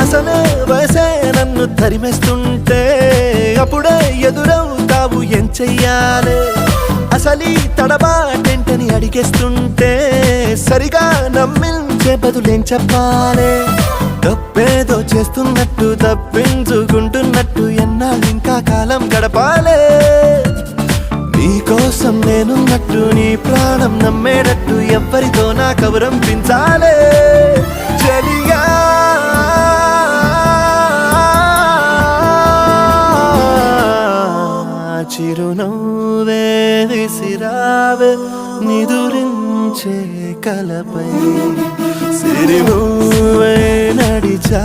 అసలే వయసే నన్ను తరిమేస్తుంటే అప్పుడే ఎదురవుతావు ఏం చెయ్యాలే అసలీ తడబాటేంటని అడిగేస్తుంటే సరిగా నమ్మించే బదులేం చెప్పాలే తప్పేదో చేస్తున్నట్టు తప్పించుకుంటున్నట్టు ఎన్నాళ్ళు ఇంకా కాలం గడపాలే నీకోసం నేనున్నట్టు నీ ప్రాణం నమ్మేటట్టు ఎవ్వరితో నా కవరం పించాలే చలియా చిరునవ్వే విసిరావే నిదురించే కలపై సిరిమూవే నడిచా